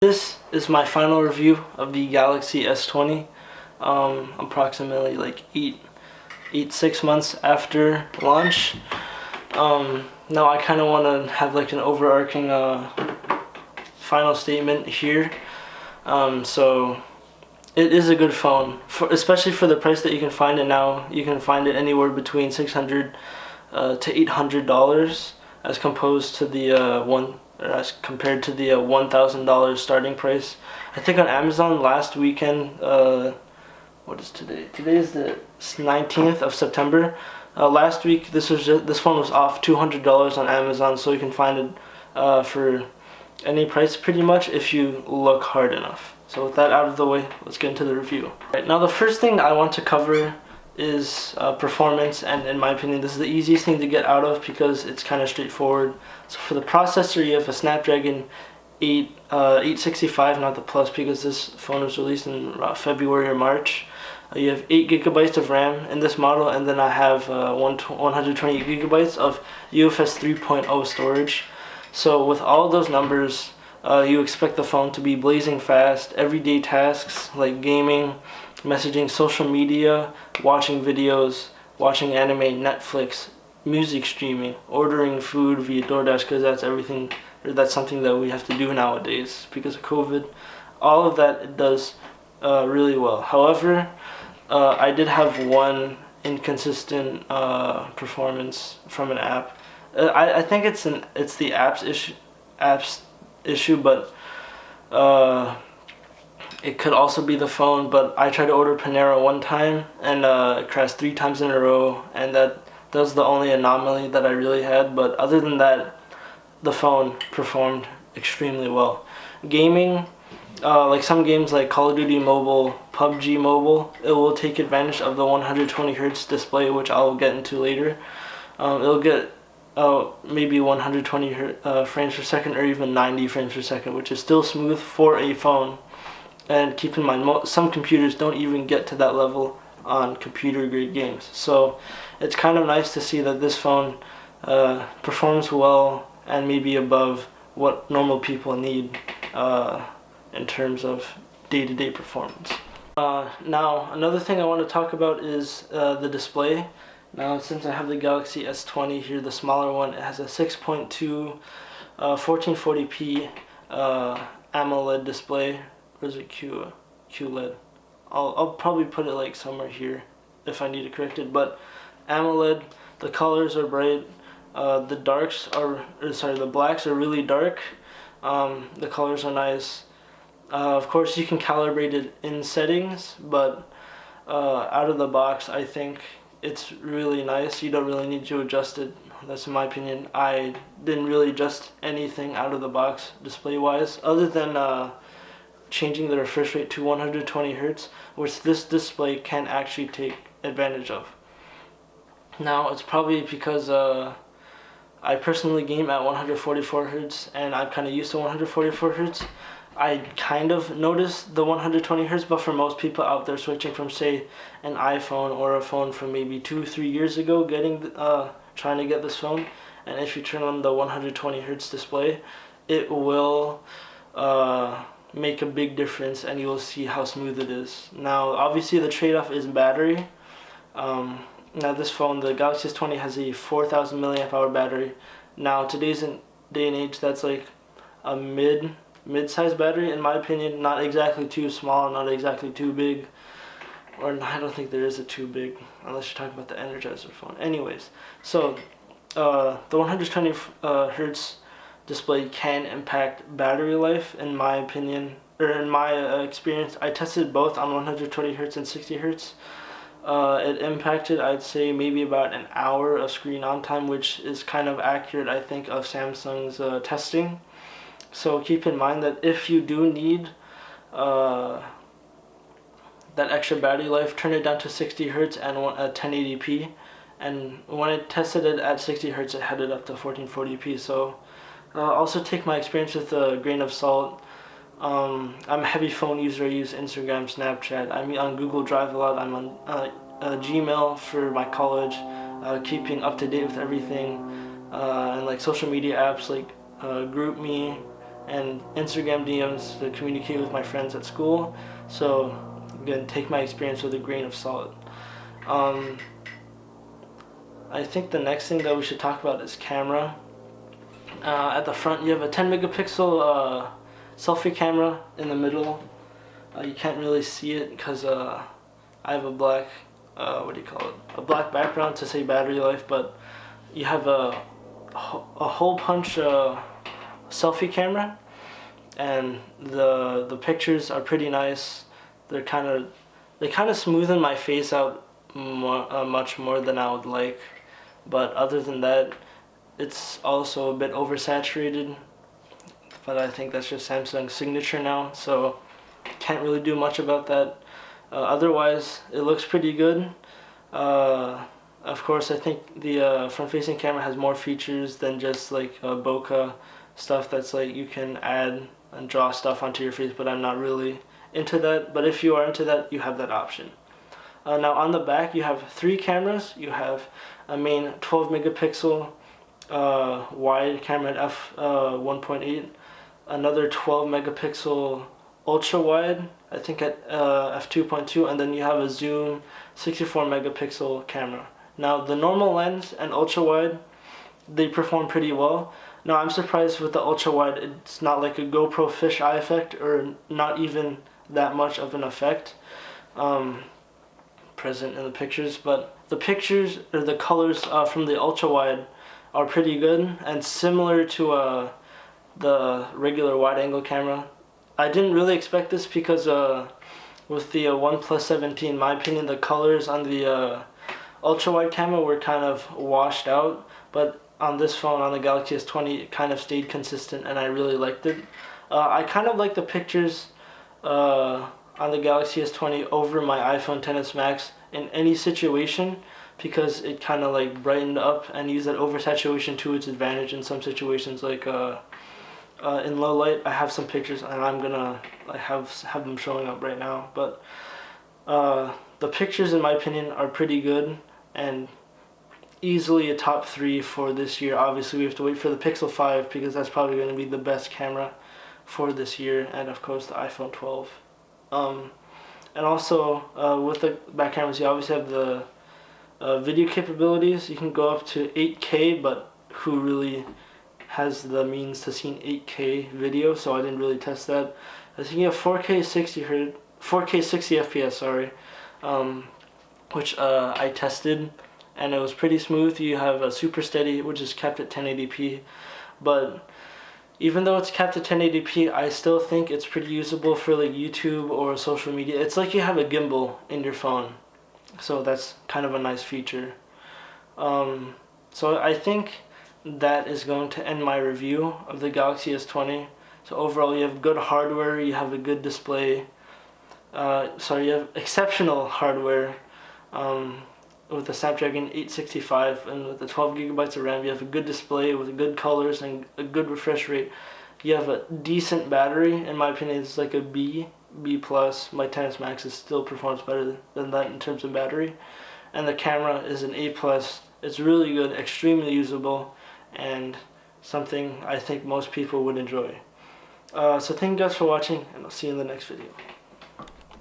This is my final review of the Galaxy S20. Approximately like 6 months after launch. Now I kind of want to have like an overarching final statement here. So it is a good phone, especially for the price that you can find it now. You can find it anywhere between $600 to $800 as composed to the as compared to the $1,000 starting price. I think on Amazon last weekend, what is today? Today is the 19th of September. Last week this phone was off $200 on Amazon, so you can find it for any price pretty much if you look hard enough. So with that out of the way, let's get into the review. Right, now the first thing I want to cover is performance, and in my opinion this is the easiest thing to get out of because it's kind of straightforward. So for the processor, you have a Snapdragon 865, not the Plus because this phone was released in February or March. You have 8 gigabytes of RAM in this model, and then I have 128 gigabytes of UFS 3.0 storage. So with all those numbers, you expect the phone to be blazing fast. Everyday tasks like gaming, messaging, social media, watching videos, watching anime, Netflix, music streaming, ordering food via DoorDash because that's something that we have to do nowadays because of COVID. All of that it does really well. However, I did have one inconsistent performance from an app. I think it's the apps issue, but it could also be the phone. But I tried to order Panera one time and it crashed 3 times in a row, and that was the only anomaly that I really had. But other than that, the phone performed extremely well. Gaming, like some games like Call of Duty Mobile, PUBG Mobile, it will take advantage of the 120 Hz display, which I will get into later. It'll get maybe 120 frames per second or even 90 frames per second, which is still smooth for a phone. And keep in mind, some computers don't even get to that level on computer grade games. So it's kind of nice to see that this phone performs well and maybe above what normal people need in terms of day-to-day performance. Now another thing I want to talk about is the display. Now since I have the Galaxy S20 here, the smaller one, it has a 6.2 1440p AMOLED display. Where's it? QLED. I'll probably put it like somewhere here if I need to correct it. But AMOLED, the colors are bright. The blacks are really dark. The colors are nice. Of course, you can calibrate it in settings, but out of the box, I think it's really nice. You don't really need to adjust it. That's in my opinion. I didn't really adjust anything out of the box display-wise, other than changing the refresh rate to 120 Hz, which this display can actually take advantage of. Now, it's probably because I personally game at 144 Hz, and I'm kind of used to 144 Hz. I kind of noticed the 120 Hz, but for most people out there switching from, say, an iPhone or a phone from maybe 2-3 years ago, trying to get this phone, and if you turn on the 120 Hz display, it will make a big difference, and you will see how smooth it is. Now, obviously, the trade-off is battery. Now, this phone, the Galaxy S20, has a 4,000 milliamp hour battery. Now, today's day and age, that's like a mid-sized battery, in my opinion. Not exactly too small, not exactly too big, or I don't think there is a too big, unless you're talking about the Energizer phone. Anyways, so the 120 Hz display can impact battery life, in my opinion, or in my experience. I tested both on 120 Hz and 60 Hz. It impacted, I'd say, maybe about an hour of screen on time, which is kind of accurate, I think, of Samsung's testing. So keep in mind that if you do need that extra battery life, turn it down to 60 Hz and 1080p. And when I tested it at 60 Hz, it had it up to 1440p. So also take my experience with a grain of salt. I'm a heavy phone user. I use Instagram, Snapchat. I'm on Google Drive a lot. I'm on Gmail for my college, keeping up to date with everything, and like social media apps like GroupMe and Instagram DMs to communicate with my friends at school. So again, take my experience with a grain of salt. I think the next thing that we should talk about is camera. At the front, you have a 10 megapixel selfie camera in the middle. You can't really see it because I have a black, what do you call it? A black background to say battery life, but you have a hole punch selfie camera, and the pictures are pretty nice. They kind of smoothen my face out much more than I would like, but other than that, it's also a bit oversaturated. But I think that's just Samsung's signature now, so can't really do much about that. Otherwise, it looks pretty good. Of course, I think the front-facing camera has more features than just like bokeh stuff that's like you can add and draw stuff onto your face, but I'm not really into that. But if you are into that, you have that option. Now on the back, you have 3 cameras. You have a main 12 megapixel wide camera at f1.8, another 12 megapixel ultra wide, I think at f2.2, and then you have a zoom 64 megapixel camera. Now the normal lens and ultra wide, they perform pretty well. Now I'm surprised with the ultra wide, it's not like a GoPro fisheye effect, or not even that much of an effect present in the pictures, but the pictures or the colors from the ultra wide are pretty good and similar to the regular wide angle camera. I didn't really expect this because with the OnePlus 17, in my opinion, the colors on the ultra wide camera were kind of washed out, but on this phone, on the Galaxy S20, it kind of stayed consistent and I really liked it. I kind of like the pictures on the Galaxy S20 over my iPhone XS Max in any situation, because it kind of like brightened up and used that oversaturation to its advantage in some situations, like in low light. I have some pictures and I'm gonna have them showing up right now, but the pictures in my opinion are pretty good and easily a top 3 for this year. Obviously we have to wait for the Pixel 5 because that's probably going to be the best camera for this year, and of course the iPhone 12. And also with the back cameras, you obviously have the video capabilities. You can go up to 8K, but who really has the means to see an 8K video? So I didn't really test that. I think you have 4K 60 FPS, sorry, which I tested, and it was pretty smooth. You have a super steady, which is kept at 1080p, but even though it's capped at 1080p, I still think it's pretty usable for like YouTube or social media. It's like you have a gimbal in your phone, so that's kind of a nice feature. So I think that is going to end my review of the Galaxy S20. So overall, you have good hardware, you have a good display, you have exceptional hardware with the Snapdragon 865, and with the 12 gigabytes of RAM, you have a good display with good colors and a good refresh rate. You have a decent battery. In my opinion, it's like a B+. My XS Max still performs better than that in terms of battery. And the camera is an A+. It's really good, extremely usable, and something I think most people would enjoy. So thank you guys for watching, and I'll see you in the next video.